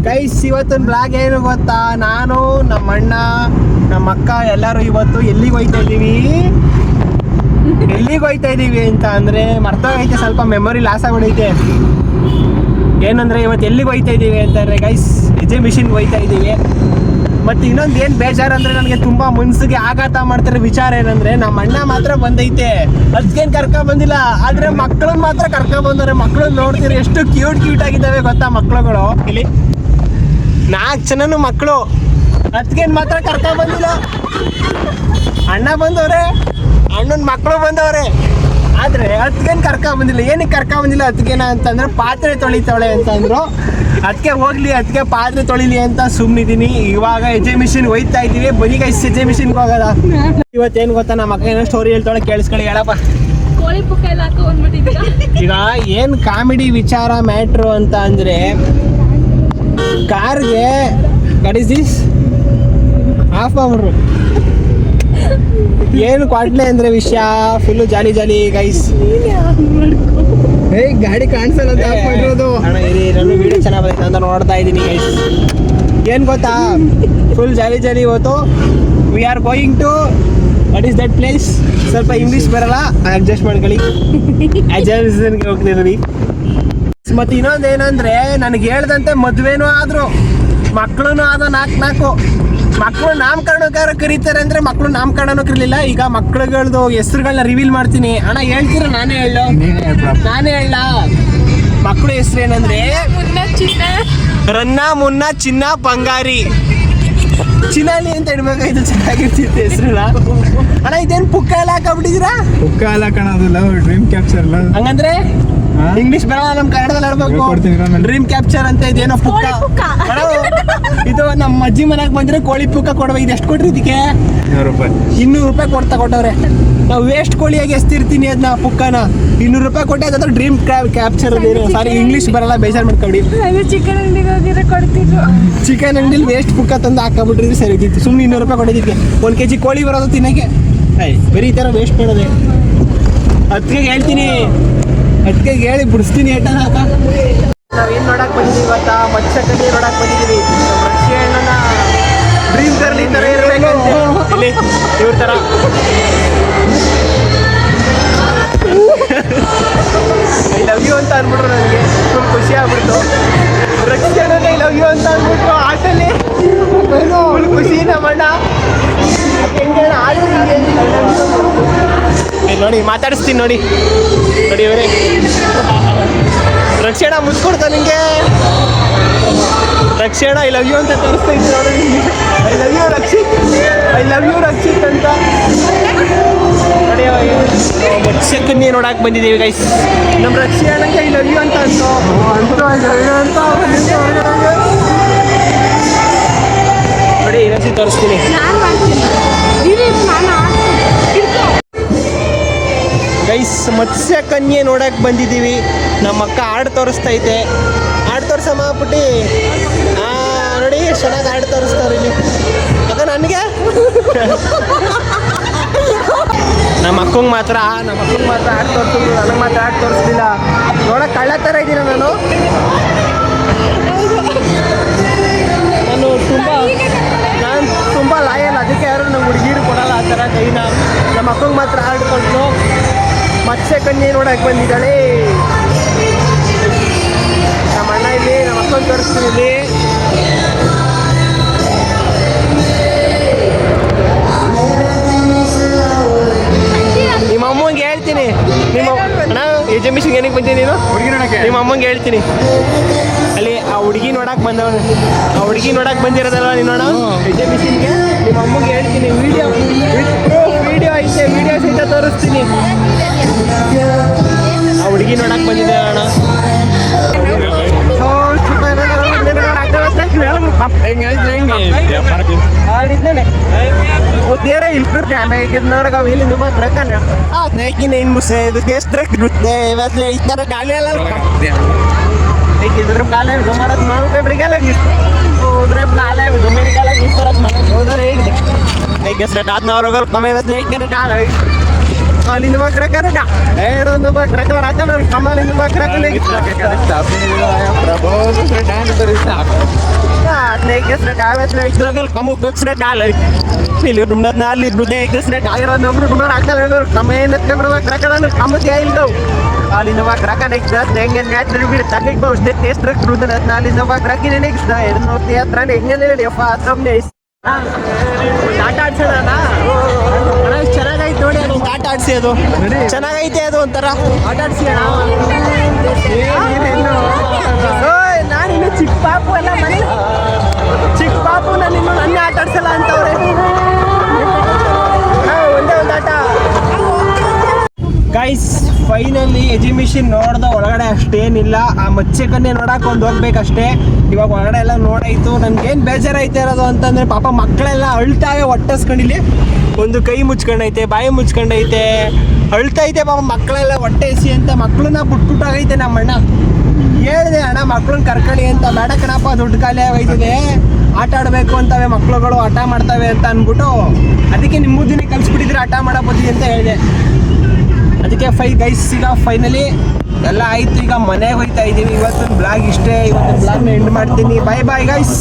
Guys ಇವತ್ತಿನ blog ಏನು ಗೊತ್ತಾ, ನಾನು ನಮ್ಮ ಅಣ್ಣ ನಮ್ಮ ಅಕ್ಕ ಎಲ್ಲರೂ ಇವತ್ತು ಎಲ್ಲಿಗೆ ಹೋಯ್ತಾ ಇದೀವಿ ಅಂತ ಅಂದ್ರೆ ಮರ್ತೋಗೈತೆ, ಸ್ವಲ್ಪ ಮೆಮೊರಿ ಲಾಸ್ ಆಗ್ಬಿಡೈತೆ. ಏನಂದ್ರೆ ಇವತ್ತು ಎಲ್ಲಿಗೆ ಹೋಯ್ತಾ ಇದೀವಿ ಅಂತಂದ್ರೆ ಗೈಸ್ ಎಕ್ಸಿಬಿಷನ್ಗೆ ಹೋಯ್ತಾ ಇದೀವಿ. ಮತ್ತು ಇನ್ನೊಂದು ಏನು ಬೇಜಾರು ಅಂದರೆ ನನಗೆ ತುಂಬ ಮನ್ಸಿಗೆ ಆಘಾತ ಮಾಡ್ತಿರೋ ವಿಚಾರ ಏನಂದರೆ ನಮ್ಮ ಅಣ್ಣ ಮಾತ್ರ ಬಂದೈತೆ, ಅದಕ್ಕೇನು ಕರ್ಕೊಂಬಂದಿಲ್ಲ, ಆದರೆ ಮಕ್ಕಳನ್ನ ಮಾತ್ರ ಕರ್ಕೊಂಬಂದವ್ರೆ. ಮಕ್ಕಳನ್ನ ನೋಡ್ತೀರಿ ಎಷ್ಟು ಕ್ಯೂಟ್ ಆಗಿದ್ದಾವೆ ಗೊತ್ತಾ ಮಕ್ಕಳುಗಳು. ಇಲ್ಲಿ 4 ಜನನು ಮಕ್ಕಳು, ಅದಕ್ಕೇನು ಮಾತ್ರ ಕರ್ಕೊಂಬಂದಿಲ್ಲ. ಅಣ್ಣ ಬಂದವ್ರೆ, ಅಣ್ಣನ ಮಕ್ಕಳು ಬಂದವ್ರೆ, ಆದರೆ ಅದಕ್ಕೇನು ಕರ್ಕೊಂಬಂದಿಲ್ಲ. ಏನಕ್ಕೆ ಕರ್ಕೊಂಬಂದಿಲ್ಲ ಅದಕ್ಕೇನ ಅಂತಂದ್ರೆ ಪಾತ್ರೆ ತೊಳಿತಾವಳೆ ಅಂತಂದ್ರು. ಅದಕ್ಕೆ ಹೋಗ್ಲಿ, ಅದಕ್ಕೆ ಪಾತ್ರೆ ತೊಳಿಲಿ ಅಂತ ಸುಮ್ಮನಿದ್ದೀನಿ. ಇವಾಗ ಎಕ್ಸಿಬಿಷನ್ಗೆ ಹೋಯ್ತಾ ಇದ್ದೀವಿ. ಬನ್ನಿ ಗೈಸ್ ಎಕ್ಸಿಬಿಷನ್ಗೆ ಹೋಗೋದ. ಇವತ್ತೇನು ಗೊತ್ತಾ, ನಮ್ಮ ಅಕ್ಕ ಏನೋ ಸ್ಟೋರಿ ಹೇಳ್ತಾಳೆ, ಕೇಳಿಸ್ಕೊಳ್ಳಿ. ಹೇಳಪ್ಪ. ಈಗ ಏನು ಕಾಮಿಡಿ ವಿಚಾರ ಮ್ಯಾಟ್ರು ಅಂತ ಅಂದರೆ, ಕಾರ್ಗೆ ವಾಟ್ ಇಸ್ ದಿಸ್ ಹಾಫ್ ಅವರು ಏನು ಕ್ವಾಟ್ಲೆ ಅಂದರೆ ವಿಷಯ ಫುಲ್ಲು ಜಾಲಿ ಗೈಸ್. ಗಾಡಿ ಕಾಣಿಸಲ್ಲ ಅಂತ ಆಫ್ ಮಾಡಿರೋದು. ಅಣ್ಣ ಇರಿ, ನನ್ನ ವೀಡಿಯೋ ಚೆನ್ನಾಗಿ ಬರುತ್ತೆ ಅಂತ ನೋಡ್ತಾ ಇದ್ದೀನಿ ಗೈಸ್. ಏನು ಗೊತ್ತಾ, ಫುಲ್ ಜಾಲಿ ಇವತ್ತು. We are going to what is that place. ಸ್ವಲ್ಪ ಇಂಗ್ಲೀಷ್ ಬರಲ್ಲ, ಅಡ್ಜಸ್ಟ್ ಮಾಡ್ಕೊಳ್ಳಿ. ಅಡ್ಜಸ್ಟ್ಗೆ ಹೋಗ್ತಿದ್ದೀವಿ. ಮತ್ತು ಇನ್ನೊಂದು ಏನಂದರೆ, ನನಗೆ ಹೇಳ್ದಂತೆ ಮದುವೆನೂ ಆದರು, ಮಕ್ಕಳೂ ಆದ 4 ಮಕ್ಕಳು ನಾಮಕರಣಕಾರ ಕರೀತಾರೆ ಅಂದರೆ ಮಕ್ಕಳು ನಾಮಕರಣನೂ ಕರೀಲಿಲ್ಲ. ಈಗ ಮಕ್ಕಳುಗಳದ್ದು ಹೆಸ್ರುಗಳನ್ನ ರಿವೀಲ್ ಮಾಡ್ತೀನಿ. ಅಣ್ಣ ಹೇಳ್ತೀರ ನಾನೇ ಹೇಳ. ಮಕ್ಕಳು ಹೆಸ್ರು ಏನಂದ್ರೆ ರನ್ನ, ಮುನ್ನ, ಚಿನ್ನ, ಬಂಗಾರಿ. ಚಿನ್ನಾಲಿ ಅಂತ ಇಡ್ಬೇಕಾಯ್ತು, ಚೆನ್ನಾಗಿರ್ತಿತ್ತು ಹೆಸ್ರುಗಳ. ಅಣ್ಣ ಇದೇನು ಪುಕ್ಕ ಎಲ್ಲ ಹಾಕೊಂಡ್ಬಿಟ್ಟಿದ್ದೀರಾ? ಪುಕ್ಕ ಎಲ್ಲ ಕಾಣೋದಿಲ್ಲ, ಡ್ರೀಮ್ ಕ್ಯಾಪ್ಚರ್ ಅಲ್ಲ. ಹಂಗಂದ್ರೆ ಇಂಗ್ಲಿಷ್ ಬರಲ್ಲ, ನಮ್ಮ ಕನ್ನಡದಲ್ಲಿ ಆಡ್ಬೇಕು. ಡ್ರೀಮ್ ಕ್ಯಾಪ್ಚರ್ ಅಂತ ಇದೇನೋ ಪುಕ್ಕ. ಇದು ನಮ್ಮ ಅಜ್ಜಿ ಮನೆಗೆ ಬಂದ್ರೆ ಕೋಳಿ ಪುಕ್ಕ ಕೊಡ್ಬೇಕು. ಇದು ಎಷ್ಟು ಕೊಟ್ರಿ ಇದಕ್ಕೆ? 200 ರೂಪಾಯಿ ಕೊಟ್ಟವ್ರೆ. ನಾವು ವೇಸ್ಟ್ ಕೋಳಿಯಾಗಿ ಎಸ್ತಿರ್ತೀನಿ ಅದನ್ನ ಪುಕ್ಕನ. 200 ರೂಪಾಯಿ ಕೊಟ್ಟೆ, ಅದಾದ್ರೆ ಡ್ರೀಮ್ ಕ್ಯಾಪ್ಚರ್. ಸಾರಿ ಇಂಗ್ಲಿಷ್ ಬರಲ್ಲ, ಬೇಜಾರು ಮಾಡ್ಕೊಡಿ. ಚಿಕನ್ ಅಂಗಡಿಗೆ ಕೊಡ್ತಿದ್ರು. ಚಿಕನ್ ಅಂಗಡಿಲಿ ವೇಸ್ಟ್ ಪುಕ್ಕ ತಂದು ಹಾಕಬಿಟ್ರಿ ಸರಿ ಇದ್ದಿತ್ತು. ಸುಮ್ಮನೆ 200 ರೂಪಾಯಿ ಕೊಟ್ಟಿದ್ದಕ್ಕೆ 1 kg ಕೋಳಿ ಬರೋದು ತಿನ್ನಕ್ಕೆ. ಬರೀ ಈ ಥರ ವೇಸ್ಟ್ ಮಾಡೋದೆ. ಅದಕ್ಕೆ ಹೇಳ್ತೀನಿ, ಅದಕ್ಕೆ ಹೇಳಿ ಬಿಡಿಸ್ತೀನಿ ಏಟ ಹಾಕ. ನಾವೇನು ನೋಡಕ್ಕೆ ಬಂದಿದ್ದೀವಿ ಗೊತ್ತಾ, ಮತ್ಸ್ಯಕನ್ಯೆ ನೋಡಕ್ಕೆ ಬಂದಿದ್ದೀವಿ. ರಕ್ಷಿ ಅಣ್ಣನ ಡ್ರೀಮ್ ಗರ್ಲ್ ಈ ಥರ ಇರಬೇಕಂತೆ. ಇಲ್ಲಿ ಇವ್ರ ಥರ ಐ ಲವ್ ಯು ಅಂತ ಅಂದ್ಬಿಟ್ರು. ನನಗೆ ಫುಲ್ ಖುಷಿ ಆಗ್ಬಿಡ್ತು. ರಕ್ಷಿ ಅಣ್ಣನ ಐ ಲವ್ ಯು ಅಂತ ಅಂದ್ಬಿಟ್ರು ಆಟಲ್ಲಿ. ಫುಲ್ ಖುಷಿ ನಮ್ಮಣ್ಣ. ಹೆಂಗೆ ನೋಡಿ ಮಾತಾಡಿಸ್ತೀನಿ ನೋಡಿ ಇವರೇ. ರಕ್ಷಣ ಮುಚ್ಕೊಡ್ತಾ ನಿಂಗೆ. ರಕ್ಷಣ ಐ ಲವ್ ಯು ಅಂತ ತೋರಿಸ್ತಾ ಇದ್ದೀನಿ ನೋಡಿ. ಐ ಲವ್ ಯು ರಕ್ಷಿತ್ ಅಂತ ನೋಡಿ. ಮತ್ಸ್ಯಕನ್ಯೆ ನೋಡಕ್ಕೆ ಬಂದಿದ್ದೀವಿ ಗೈಸ್. ನಮ್ಮ ರಕ್ಷಣಕ್ಕೆ ಐ ಲವ್ ಯು ಅಂತ ನೋಡಿ. ರಕ್ಷಿ ತೋರಿಸ್ತೀನಿ. ಗೈಸ್ ಮತ್ಸ್ಯಕನ್ಯೆ ನೋಡಕ್ಕೆ ಬಂದಿದ್ದೀವಿ. ನಮ್ಮ ಅಕ್ಕ ಹಾಡು ತೋರಿಸ್ತೈತೆ. ಹಾಡು ತೋರಿಸಮ್ಮ ಪುಟ್ಟಿ. ನೋಡಿ ಎಷ್ಟು ಚೆನ್ನಾಗಿ ಹಾಡು ತೋರಿಸ್ತಾರೆ ಇಲ್ಲಿ. ಅದ ನನಗೆ ನಮ್ಮ ಅಕ್ಕಂಗೆ ಮಾತ್ರ ಹಾಡು ತೋರಿಸಿದ್ರು, ನನಗೆ ಮಾತ್ರ ಹಾಡು ತೋರಿಸ್ಲಿಲ್ಲ. ನೋಡಕ್ಕೆ ಕಳ್ಳ ಥರ ಇದ್ದೀನ ನಾನು ತುಂಬ ಲಾಯಲ್. ಅದಕ್ಕೆ ಯಾರು ನಮ್ಮ ಹುಡುಗಿರು ಕೊಡಲ್ಲ ಆ ಥರ ಕೈನ. ನಮ್ಮ ಅಕ್ಕಂಗೆ ಮಾತ್ರ ಹಾಡು ಕೊಟ್ಟರು. ಮತ್ಸ್ಯಕನ್ಯೆ ನೋಡಕ್ಕೆ ಬಂದಿದ್ದಾಳೆ ನಮ್ಮ ಅಣ್ಣ. ಇಲ್ಲಿ ನಮ್ಮ ಅಕ್ಕನ ತೋರಿಸ್ತೀನಿ. ಇಲ್ಲಿ ನಿಮ್ಮ ಅಮ್ಮಂಗೆ ಹೇಳ್ತೀನಿ. ನಿಮ್ಮ ಅಣ್ಣ ಎಕ್ಸಿಬಿಷನ್ಗೆ ಏನಕ್ಕೆ ಬಂತೀನಿ ನೀನು? ಹುಡುಗಿ ನೋಡಕ್ಕೆ. ನಿಮ್ಮ ಅಮ್ಮಂಗೆ ಹೇಳ್ತೀನಿ. ಅಲ್ಲಿ ಆ ಹುಡುಗಿ ನೋಡಕ್ಕೆ ಬಂದಿರೋದಲ್ಲ ನೀನು ಅಣ್ಣ ಎಕ್ಸಿಬಿಷನ್ಗೆ. ನಿಮ್ಮ ಅಮ್ಮಂಗೆ ಹೇಳ್ತೀನಿ. ವಿಡಿಯೋ ಐತೆ, ವಿಡಿಯೋ ಸಹಿತ ತೋರಿಸ್ತೀನಿ. ಆ ಹುಡುಗಿ ನೋಡಕ್ಕೆ ಬಂದಿದ್ದೆ ಅಣ್ಣ. ಅಲ್ಲಿಂದ ಬಕ್ರಕರಡ ಏರೊಂದು ಬಕ್ರಕರ ಹಾಕಲ್ಲ ಕಮಲಿಂದ ಬಕ್ರಕಲೆ kamu sudah kalah pilih rumah nali dulu sudah kaya nomor rumah akal kamu enak nomor kerajaan kamu tiail kau kali nama kerajaan ekstra dengan net lebih takik bau sudah test truk rumah nali nama kerajaan ini ekstra no teatran dengan ini dia fatam nih ಆಟ ಆಡ್ಸೋಣ ಚೆನ್ನಾಗೈತೆ ನೋಡಿ ಅದು ಆಟ ಆಡ್ಸಿ ಅದು ಚೆನ್ನಾಗೈತೆ ಅದು ಒಂಥರ ಆಟ ಆಡ್ಸಿ ನಾನು ಇನ್ನು ಚಿಕ್ಕ ಪಾಪು ಎಲ್ಲ ಮನೆ ಚಿಕ್ಕ ಪಾಪು ನಾನು ಇನ್ನು ನನ್ನ ಆಟ ಆಡ್ಸಲ್ಲ ಅಂತವ್ರೆ ಒಂದೇ ಒಂದು ಆಟ ಗೈಸ್ ಫೈನಲಿ ಎಜಿಬಿಷನ್ ನೋಡ್ದ ಒಳಗಡೆ ಅಷ್ಟೇನಿಲ್ಲ ಆ ಮಚ್ಚೆಕನ್ನೇ ನೋಡಕ್ಕೆ ಒಂದು ಹೋಗ್ಬೇಕಷ್ಟೇ ಇವಾಗ ಒಳಗಡೆ ಎಲ್ಲ ನೋಡಾಯ್ತು ನನ್ಗೇನು ಬೇಜಾರೈತೆ ಇರೋದು ಅಂತಂದರೆ ಪಾಪ ಮಕ್ಕಳೆಲ್ಲ ಅಳ್ತಾವೆ ಹೊಟ್ಟೆಸ್ಕೊಂಡಿಲ್ಲಿ ಒಂದು ಕೈ ಮುಚ್ಕೊಂಡೈತೆ ಬಾಯಿ ಮುಚ್ಕೊಂಡೈತೆ ಅಳ್ತೈತೆ ಪಾಪ ಮಕ್ಕಳೆಲ್ಲ ಹೊಟ್ಟೆ ಎಸಿ ಅಂತ ಮಕ್ಕಳನ್ನ ಬಿಟ್ಬಿಟ್ಟಾಗೈತೆ ನಮ್ಮ ಅಣ್ಣ ಹೇಳಿದೆ ಅಣ್ಣ ಮಕ್ಳನ್ನ ಕರ್ಕೊಳ್ಳಿ ಅಂತ ಬೇಡ ಕಣಪ್ಪ ದುಡ್ಡು ಖಾಲಿ ಆಗೋಯ್ತದೆ ಆಟ ಆಡಬೇಕು ಅಂತವೆ ಮಕ್ಳುಗಳು ಆಟ ಮಾಡ್ತವೆ ಅಂತ ಅಂದ್ಬಿಟ್ಟು ಅದಕ್ಕೆ ನಿಮ್ಮ ದಿನ ಕಲಿಸ್ಬಿಟ್ಟಿದ್ರೆ ಆಟ ಮಾಡೋ ಬುದ್ಧಿ ಅಂತ ಹೇಳಿದೆ ಅದಕ್ಕೆ ಗೈಸ್ ಈಗ ಫೈನಲಿ ಎಲ್ಲ ಆಯ್ತು ಈಗ ಮನೆಗೆ ಹೋಗ್ತಾ ಇದ್ದೀವಿ ಇವತ್ತೊಂದು ಬ್ಲಾಗ್ ಇಷ್ಟೇ ಇವತ್ತೊಂದು ಬ್ಲಾಗ್ನ ಎಂಡ್ ಮಾಡ್ತೀನಿ ಬಾಯ್ ಬಾಯ್ ಗೈಸ್